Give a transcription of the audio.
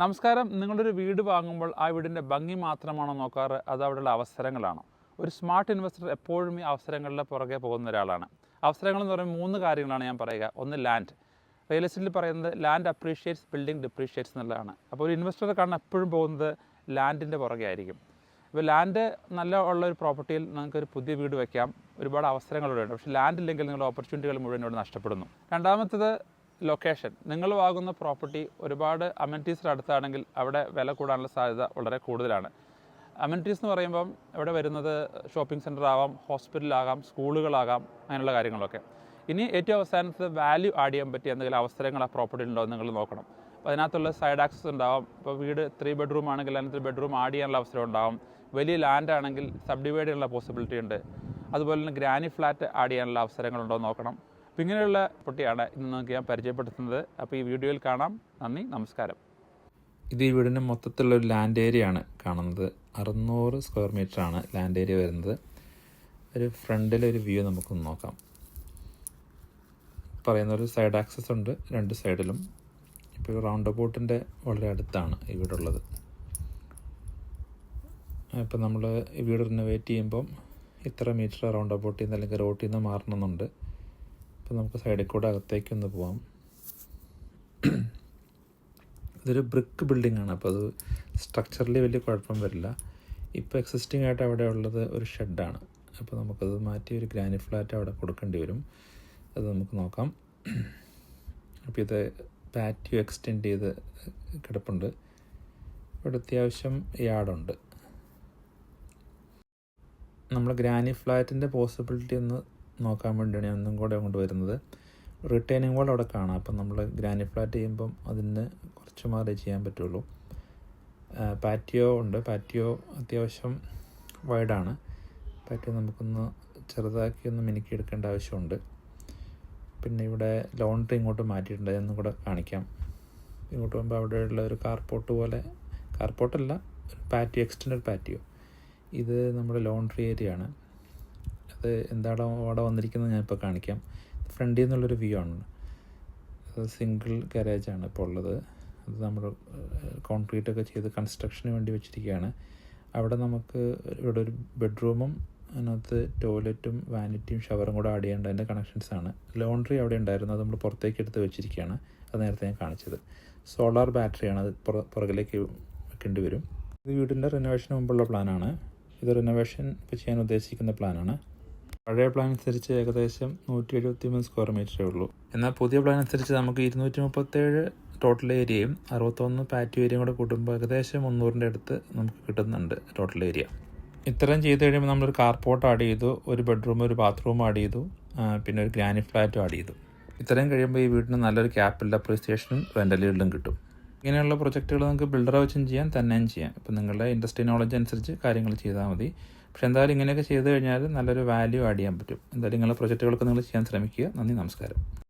നമസ്കാരം. നിങ്ങളൊരു വീട് വാങ്ങുമ്പോൾ ആ വീടിൻ്റെ ഭംഗി മാത്രമാണോ നോക്കാറ്, അത് അവിടെയുള്ള അവസരങ്ങളാണോ? ഒരു സ്മാർട്ട് ഇൻവെസ്റ്റർ എപ്പോഴും ഈ അവസരങ്ങളുടെ പുറകെ പോകുന്ന ഒരാളാണ്. അവസരങ്ങളെന്ന് പറയുമ്പോൾ 3 കാര്യങ്ങളാണ് ഞാൻ പറയുക. ഒന്ന് ലാൻഡ്. റിയൽ എസ്റ്റേറ്റിൽ പറയുന്നത് ലാൻഡ് അപ്രീഷിയേറ്റ്സ്, ബിൽഡിംഗ് ഡിപ്രീഷിയേറ്റ്സ് എന്നുള്ളതാണ്. അപ്പോൾ ഒരു ഇൻവെസ്റ്ററെ കാണാൻ എപ്പോഴും പോകുന്നത് ലാൻഡിൻ്റെ പുറകെ ആയിരിക്കും. ഇപ്പോൾ ലാൻഡ് നല്ല ഉള്ളൊരു പ്രോപ്പർട്ടിയിൽ നിങ്ങൾക്കൊരു പുതിയ വീട് വയ്ക്കാം, ഒരുപാട് അവസരങ്ങളിവിടെ. പക്ഷേ ലാൻഡ് ഇല്ലെങ്കിൽ നിങ്ങളുടെ ഓപ്പർച്യൂണിറ്റികൾ മുഴുവൻ ഇവിടെ നഷ്ടപ്പെടുന്നു. രണ്ടാമത്തത് ലൊക്കേഷൻ. നിങ്ങൾ വാങ്ങുന്ന പ്രോപ്പർട്ടി ഒരുപാട് അമ്യൂണിറ്റീസിന് അടുത്താണെങ്കിൽ അവിടെ വില കൂടാനുള്ള സാധ്യത വളരെ കൂടുതലാണ്. അമ്യൂണിറ്റീസ് എന്ന് പറയുമ്പം ഇവിടെ വരുന്നത് ഷോപ്പിംഗ് സെൻറ്റർ ആവാം, ഹോസ്പിറ്റലാകാം, സ്കൂളുകളാകാം, അങ്ങനെയുള്ള കാര്യങ്ങളൊക്കെ. ഇനി ഏറ്റവും അവസാനത്ത് വാല്യൂ ആഡ് ചെയ്യാൻ പറ്റിയ എന്തെങ്കിലും അവസരങ്ങൾ ആ പ്രോപ്പർട്ടി ഉണ്ടോ എന്ന് നിങ്ങൾ നോക്കണം. അപ്പോൾ അതിനകത്തുള്ള സൈഡ് ആക്സസ് ഉണ്ടാവും. ഇപ്പോൾ വീട് 3 ബെഡ്റൂം ആണെങ്കിൽ അതിനകത്ത് ബെഡ്റൂം ആഡ് ചെയ്യാനുള്ള അവസരം ഉണ്ടാവും. വലിയ ലാൻഡ് ആണെങ്കിൽ സബ്ഡിവൈഡ് ചെയ്യാനുള്ള പോസിബിലിറ്റി ഉണ്ട്. അതുപോലെ തന്നെ ഗ്രാനി ഫ്ലാറ്റ് ആഡ് ചെയ്യാനുള്ള അവസരങ്ങളുണ്ടോ എന്ന് നോക്കണം. അപ്പോൾ ഇങ്ങനെയുള്ള പൊട്ടിയാണ് ഇന്ന് നിങ്ങൾക്ക് ഞാൻ പരിചയപ്പെടുത്തുന്നത്. അപ്പോൾ ഈ വീഡിയോയിൽ കാണാം. നന്ദി, നമസ്കാരം. ഇത് ഈ വീടിൻ്റെ മൊത്തത്തിലുള്ളൊരു ലാൻഡ് ഏരിയ ആണ് കാണുന്നത്. 600 സ്ക്വയർ മീറ്റർ ആണ് ലാൻഡ് ഏരിയ വരുന്നത്. ഒരു ഫ്രണ്ടിലൊരു വ്യൂ നമുക്കൊന്ന് നോക്കാം. പറയുന്ന ഒരു സൈഡ് ആക്സസ് ഉണ്ട് 2 സൈഡിലും. ഇപ്പോൾ റൗണ്ട് അബൌട്ടിൻ്റെ വളരെ അടുത്താണ് ഈ വീടുള്ളത്. ഇപ്പോൾ നമ്മൾ ഈ വീട് റിനോവേറ്റ് ചെയ്യുമ്പം ഇത്ര മീറ്റർ റൗണ്ട് അബൌട്ടിൽ നിന്ന് അല്ലെങ്കിൽ റോട്ടിൽ നിന്ന് മാറണമെന്നുണ്ട്. അപ്പോൾ നമുക്ക് സൈഡിൽ കൂടെ അകത്തേക്കൊന്ന് പോവാം. ഇതൊരു ബ്രിക്ക് ബിൽഡിംഗ് ആണ്. അപ്പോൾ അത് സ്ട്രക്ചറലി വലിയ കുഴപ്പം വരില്ല. ഇപ്പോൾ എക്സിസ്റ്റിംഗ് ആയിട്ട് അവിടെ ഉള്ളത് ഒരു ഷെഡാണ്. അപ്പോൾ നമുക്കത് മാറ്റി ഒരു ഗ്രാനി ഫ്ലാറ്റ് അവിടെ കൊടുക്കേണ്ടി വരും. അത് നമുക്ക് നോക്കാം. അപ്പോൾ ഇത് പാറ്റിയോ എക്സ്റ്റെൻഡ് ചെയ്ത് കിടപ്പുണ്ട്. ഇവിടെ അത്യാവശ്യം യാർഡുണ്ട്. നമ്മൾ ഗ്രാനി ഫ്ലാറ്റിൻ്റെ പോസിബിലിറ്റി ഒന്ന് നോക്കാൻ വേണ്ടിയാണ് ഞാൻ ഒന്നും കൂടെ അങ്ങോട്ട് വരുന്നത്. റിട്ടേണിംഗ് വാൾ അവിടെ കാണാം. അപ്പം നമ്മൾ ഗ്രാനി ഫ്ലാറ്റ് ചെയ്യുമ്പം അതിന് കുറച്ച് മാറി ചെയ്യാൻ പറ്റുള്ളൂ. പാറ്റിയോ ഉണ്ട്. പാറ്റിയോ അത്യാവശ്യം വൈഡാണ്. പാറ്റിയോ നമുക്കൊന്ന് ചെറുതാക്കി ഒന്ന് മിനുക്കി എടുക്കേണ്ട ആവശ്യമുണ്ട്. പിന്നെ ഇവിടെ ലോണ്ടറി ഇങ്ങോട്ട് മാറ്റിയിട്ടുണ്ട്. അതൊന്നും കൂടെ കാണിക്കാം. ഇങ്ങോട്ട് പോകുമ്പോൾ അവിടെയുള്ള ഒരു കാർപോർട്ട് പോലെ, കാർപോർട്ടല്ല, ഒരു പാറ്റിയോ, എക്സ്റ്റൻഡഡ് പാറ്റിയോ. ഇത് നമ്മുടെ ലോണ്ടറി ഏരിയ ആണ്. അത് എന്താണ് അവിടെ വന്നിരിക്കുന്നത് ഞാനിപ്പോൾ കാണിക്കാം. ഫ്രണ്ടിൽ നിന്നുള്ളൊരു വ്യൂ ആണ്. അത് സിംഗിൾ ഗാരേജാണ് ഇപ്പോൾ ഉള്ളത്. അത് നമ്മൾ കോൺക്രീറ്റൊക്കെ ചെയ്ത് കൺസ്ട്രക്ഷന് വേണ്ടി വെച്ചിരിക്കുകയാണ്. അവിടെ നമുക്ക് ഇവിടെ ഒരു ബെഡ്റൂമും അതിനകത്ത് ടോയ്ലറ്റും വാനിറ്റിയും ഷവറും കൂടെ ആഡ് ചെയ്യേണ്ട അതിൻ്റെ കണക്ഷൻസാണ്. ലോണ്ടറി അവിടെ ഉണ്ടായിരുന്നു. അത് നമ്മൾ പുറത്തേക്ക് എടുത്ത് വെച്ചിരിക്കുകയാണ്. അത് നേരത്തെ ഞാൻ കാണിച്ചത്. സോളാർ ബാറ്ററിയാണ്. അത് പുറകിലേക്ക് വെക്കേണ്ടി വരും. ഇത് വീടിൻ്റെ റിനോവേഷന് മുമ്പുള്ള പ്ലാനാണ്. ഇത് റിനോവേഷൻ ഇപ്പോൾ ചെയ്യാൻ ഉദ്ദേശിക്കുന്ന പ്ലാനാണ്. പഴയ പ്ലാൻ അനുസരിച്ച് ഏകദേശം 173 സ്ക്വയർ മീറ്ററേ ഉള്ളൂ. എന്നാൽ പുതിയ പ്ലാൻ അനുസരിച്ച് നമുക്ക് 237 ടോട്ടൽ ഏരിയയും 61 പാറ്റിയോ ഏരിയയും കൂടെ കൂട്ടുമ്പോൾ ഏകദേശം 300ൻ്റെ അടുത്ത് നമുക്ക് കിട്ടുന്നുണ്ട് ടോട്ടൽ ഏരിയ. ഇത്രയും ചെയ്ത് കഴിയുമ്പോൾ നമ്മളൊരു കാർപോർട്ട് ആഡ് ചെയ്തു, ഒരു ബെഡ്റൂം, ഒരു ബാത്റൂം ആഡ് ചെയ്തു, പിന്നെ ഒരു ഗ്രാനി ഫ്ലാറ്റും ആഡ് ചെയ്തു. ഇത്രയും കഴിയുമ്പോൾ ഈ വീടിന് നല്ലൊരു ക്യാപിറ്റൽ അപ്രീസിയേഷനും റെൻ്റൽ ഈൽഡും കിട്ടും. ഇങ്ങനെയുള്ള പ്രൊജക്റ്റുകൾ നമുക്ക് ബിൽഡറെ വെച്ചും ചെയ്യാം, തന്നെയും ചെയ്യാം. ഇപ്പോൾ നിങ്ങളുടെ ഇൻഡസ്ട്രി നോളജ് അനുസരിച്ച് കാര്യങ്ങൾ ചെയ്താൽ മതി. പക്ഷേ എന്തായാലും ഇങ്ങനെയൊക്കെ ചെയ്ത് കഴിഞ്ഞാൽ നല്ലൊരു വാല്യൂ ആഡ് ചെയ്യാൻ പറ്റും. എന്തായാലും നിങ്ങളുടെ പ്രൊജക്റ്റുകളൊക്കെ നിങ്ങൾ ചെയ്യാൻ ശ്രമിക്കുക. നന്ദി, നമസ്കാരം.